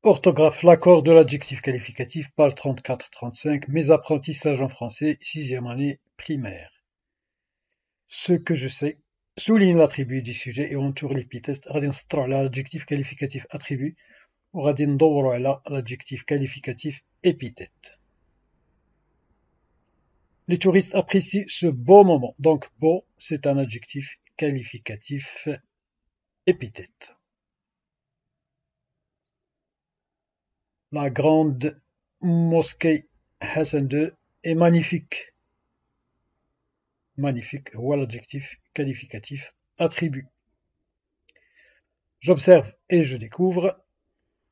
Orthographe, l'accord de l'adjectif qualificatif, page 34-35, mes apprentissages en français, sixième année primaire. Ce que je sais, souligne l'attribut du sujet et entoure l'épithète. غادي نسطرو على l'adjectif qualificatif attribut وغادي ندورو على l'adjectif qualificatif épithète. Les touristes apprécient ce beau moment. Donc beau, c'est un adjectif qualificatif épithète. La grande mosquée Hassan II est magnifique. Magnifique, هو l'adjectif qualificatif attribut. J'observe et je découvre.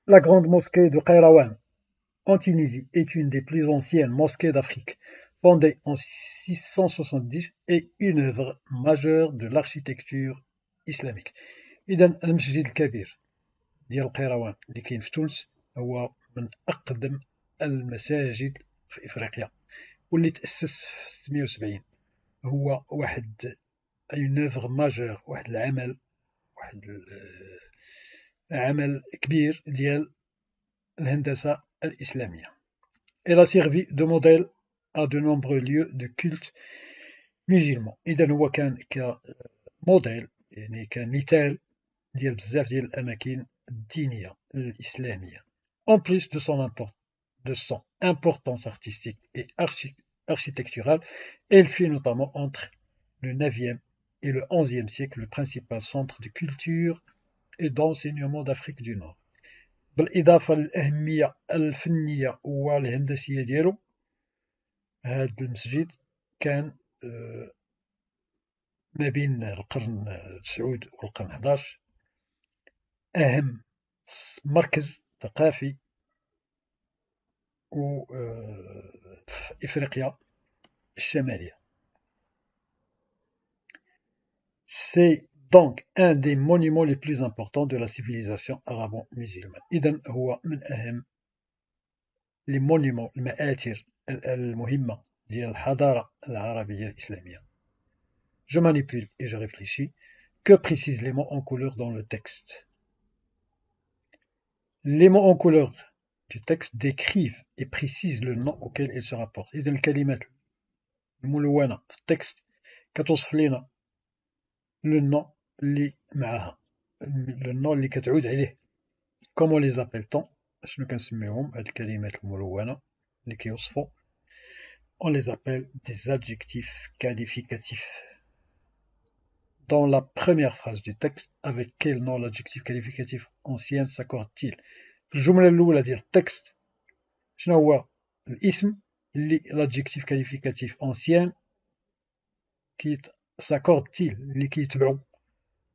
La grande mosquée de Qayrawan en Tunisie est une des plus anciennes mosquées d'Afrique, fondée en 670 et une œuvre majeure de l'architecture islamique. إذا المسجد الكبير ديال قيروان اللي كاين في تونس هو من أقدم المساجد في إفريقيا واللي تأسس في 670. هو واحد une œuvre majeure، واحد عمل كبير ديال الهندسة الإسلامية. Elle a servi de modèle à de nombreux lieux de culte musulmans. إذا هو كان كموديل، يعني كمثال ديال بزاف ديال الأماكن الدينية الإسلامية. En plus de son importance artistique et architecturale, elle fut notamment entre le 9e et le 11e siècle le principal centre de culture et d'enseignement d'Afrique du Nord. بالإضافة للأهمية الفنية والهندسية ديالو، هاد المسجد كان ما بين القرن 9 والقرن 11 أهم مركز ثقافي في إفريقيا الشمالية. C'est donc un des monuments les plus importants de la civilisation arabo-musulmane. إذن هو من أهم les monuments المآثر المهمة ديال الحضارة العربية الإسلامية. Je manipule et je réfléchis. Que précisent les mots en couleur dans le texte? Les mots en couleur du texte décrivent et précisent le nom auquel ils se rapportent. إذن الكلمات الملونة في التكست كتوصف لنا le nom اللي معاها، le nom اللي كتعود عليه. Comment les appelle-t-on؟ شنو كنسميوهم هاد الكلمات الملونة اللي كيوصفوا؟ On les appelle des adjectifs qualificatifs. Dans la première phrase du texte, avec quel nom l'adjectif qualificatif ancien s'accorde-t-il؟ في الجملة الأولى ديال التكست شنو هو الاسم اللي l'adjectif qualificatif ancien s'accorde-t-il اللي كيتبعو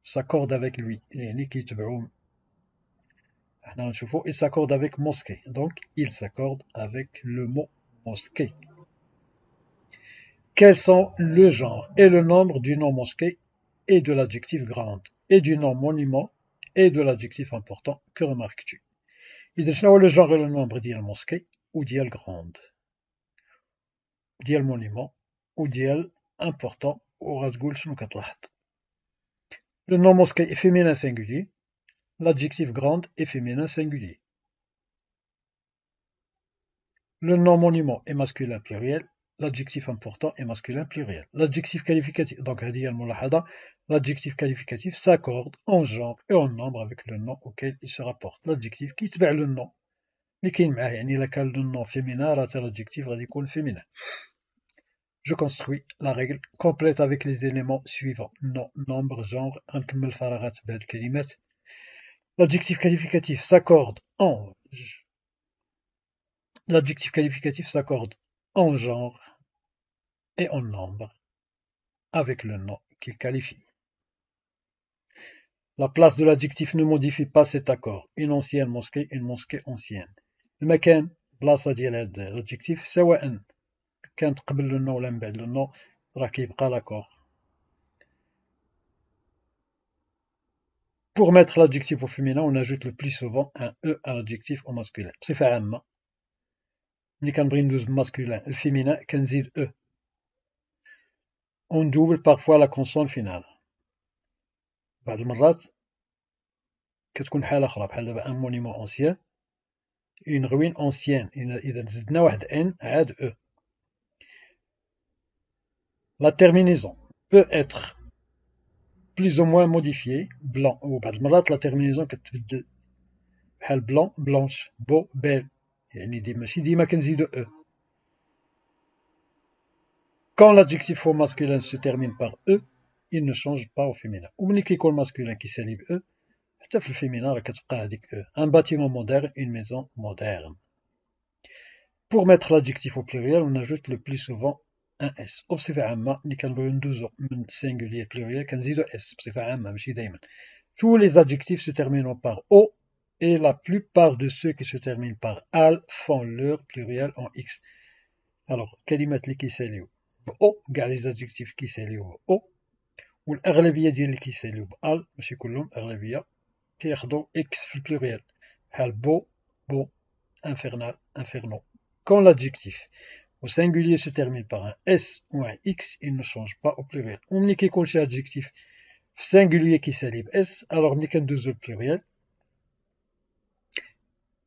s'accorde avec lui، يعني كيتبعو. حنا غنشوفو il s'accorde avec mosquée، donc il s'accorde avec le mot mosquée. Quels sont le genre et le nombre du nom mosquée et de l'adjectif grande et du nom monument et de l'adjectif important? Que remarques-tu؟ إذا شنو هو le genre et le nombre ديال mosquée ou ديال grande ديال monument ou ديال important، وغتقول شنو كتلاحظ؟ Le nom mosquée est féminin singulier, l'adjectif grande est féminin singulier. Le nom monument est masculin pluriel, l'adjectif important est masculin pluriel. L'adjectif qualificatif, donc l'adjectif qualificatif s'accorde en genre et en nombre avec le nom auquel il se rapporte. L'adjectif qui تبع le nom اللي كاين معاه، يعني إلا كان le nom féminin راه l'adjectif غادي يكون féminin. Je construis la règle complète avec les éléments suivants: nom, nombre, genre. غنكمل الفراغات بهاد الكلمات. L'adjectif qualificatif s'accorde en L'adjectif qualificatif s'accorde en genre et en nombre avec le nom qu'il qualifie. La place de l'adjectif ne modifie pas cet accord. Une ancienne mosquée, une mosquée ancienne. المكان بلاصة ديال هاد l'adjectif سواء كانت قبل le nom ولا من بعد le nom راه كيبقى l'accord. Pour mettre l'adjectif au féminin, on ajoute le plus souvent un E à l'adjectif au masculin. بصفة عامة ملي كنبغي ندوز بالmasculin الفيمينين كنزيد E. On double parfois la consonne finale. بعض المرات كتكون حالة أخرى، بحال دابا un monument ancien une ruine ancienne. إذا زدنا واحد N عاد E. La terminaison peut être plus ou moins modifiée. Blanc. وبعض المرات la terminaison كتبدل. بحال blanc, blanche, beau, belle. يعني ماشي ديما كنزيدو E. Quand l'adjectif au masculin se termine par E, il ne change pas au féminin. وملي كيكون masculin كيسالي ب E, حتى في الفيمينا راه كتبقى هذيك E. Un bâtiment moderne, une maison moderne. Pour mettre l'adjectif au pluriel, on ajoute le plus souvent un S. وبصفة عامة ملي كنبغيو ندوزو من singulier pluriel كنزيدو S بصفة عامة ماشي دايما. Tous les adjectifs se terminent par O et la plupart de ceux qui se terminent par al font leur pluriel en X. Alors, كلمات اللي كيساليو ب O كاع لي زادجيكتيف كيساليو ب O والأغلبية ديال اللي كيساليو بال ماشي كلهم أغلبية كياخدو X في البلوريال بحال beau, beau, infernal, inferno. Quand l'adjectif au singulier se termine par un S ou un X, il ne change pas au pluriel. وملي كيكون شي adjectif في singulier كيسالي ب S, alors ملي كندوزو البلوريال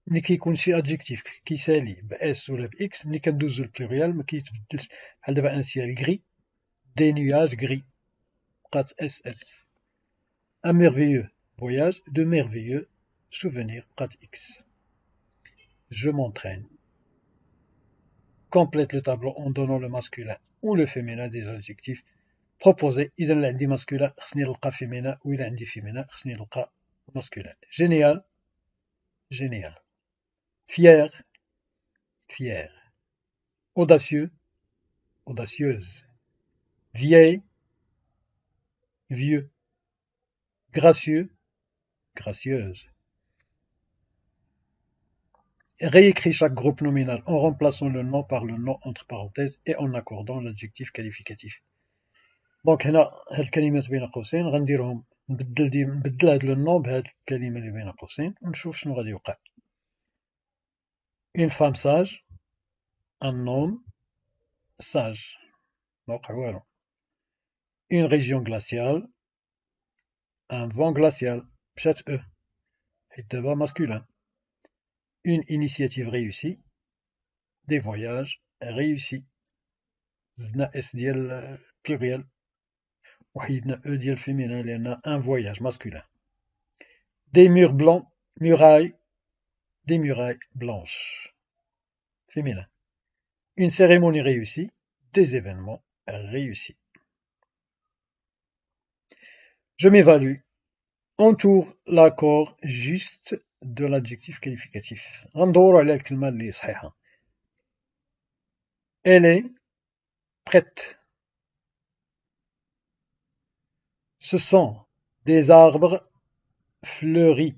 ملي كيكون شي adjectif كيسالي ب S ولا ب X, ملي كندوزو البلوريال ما كيتبدلش. بحال دابا ان ciel gris, des nuages gris, بقات SS. Un merveilleux voyage, de merveilleux souvenirs, بقات X. Je m'entraîne. Complète le tableau en donnant le masculin ou le féminin des adjectifs proposés. إذا اللي عندي masculin خصني نلقى féminin وإلا عندي féminin خصني نلقى masculin. Génial, génial. Fier, fier. Audacieux, audacieuse. Vieille, vieux. Gracieux, gracieuse. Réécris chaque groupe nominal en remplaçant le nom par le nom entre parenthèses et en accordant l'adjectif qualificatif. دونك هنا هاد الكلمات بين قوسين غنديرهم نبدل هاد لو نون بهاد الكلمة اللي بين قوسين ونشوف شنو غادي يوقع. Une femme sage, un homme sage. ما وقع والو. Une région glaciale, un vent glacial. مشات E. حيت دابا masculin. Une initiative réussie, des voyages réussis. زدنا S ديال pluriel وحيدنا E ديال féminin لأن un voyage masculin. Des murs blancs, murailles, des murailles blanches. Féminin. Une cérémonie réussie, des événements réussis. Je m'évalue. Entoure l'accord juste de l'adjectif qualificatif. غندورو على الكلمة اللي صحيحة. Elle est prête. Ce sont des arbres fleuris.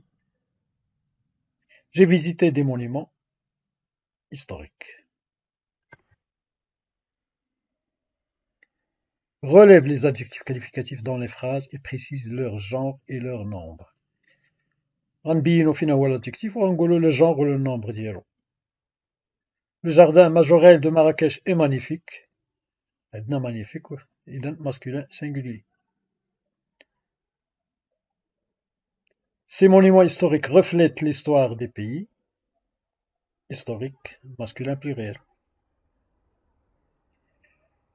J'ai visité des monuments historiques. Relève les adjectifs qualificatifs dans les phrases et précise leur genre et leur nombre. غنبينو فين هو l'adjectif وغنقولو le genre ou le nombre ديالو. Le jardin majorel de Marrakech est magnifique. عندنا magnifique إذن masculin singulier. Ces monuments historiques reflètent l'histoire des pays. Historique, masculin pluriel.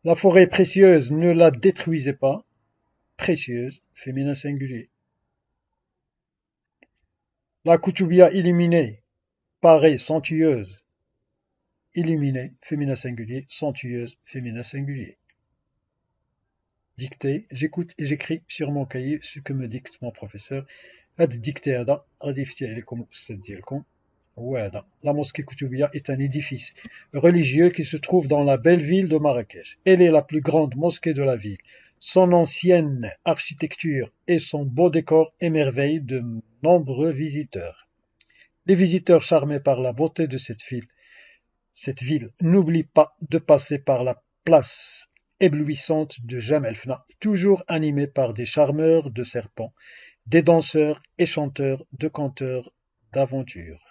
La forêt précieuse, ne la détruisez pas. Précieuse, féminin singulier. La Koutoubia illuminée paraît somptueuse. Illuminée, féminin singulier. Somptueuse, féminin singulier. Dictée, j'écoute et j'écris sur mon cahier ce que me dicte mon professeur. هاد الديكتي هذا غادي يفتي عليكم الأستاذ ديالكم هو هذا. La mosquée Koutoubia est un édifice religieux qui se trouve dans la belle ville de Marrakech. Elle est la plus grande mosquée de la ville. Son ancienne architecture et son beau décor émerveillent de nombreux visiteurs. Les visiteurs charmés par la beauté de cette ville n'oublient pas de passer par la place éblouissante de Jam el Fna, toujours animée par des charmeurs de serpents, des danseurs et chanteurs de conteurs d'aventure.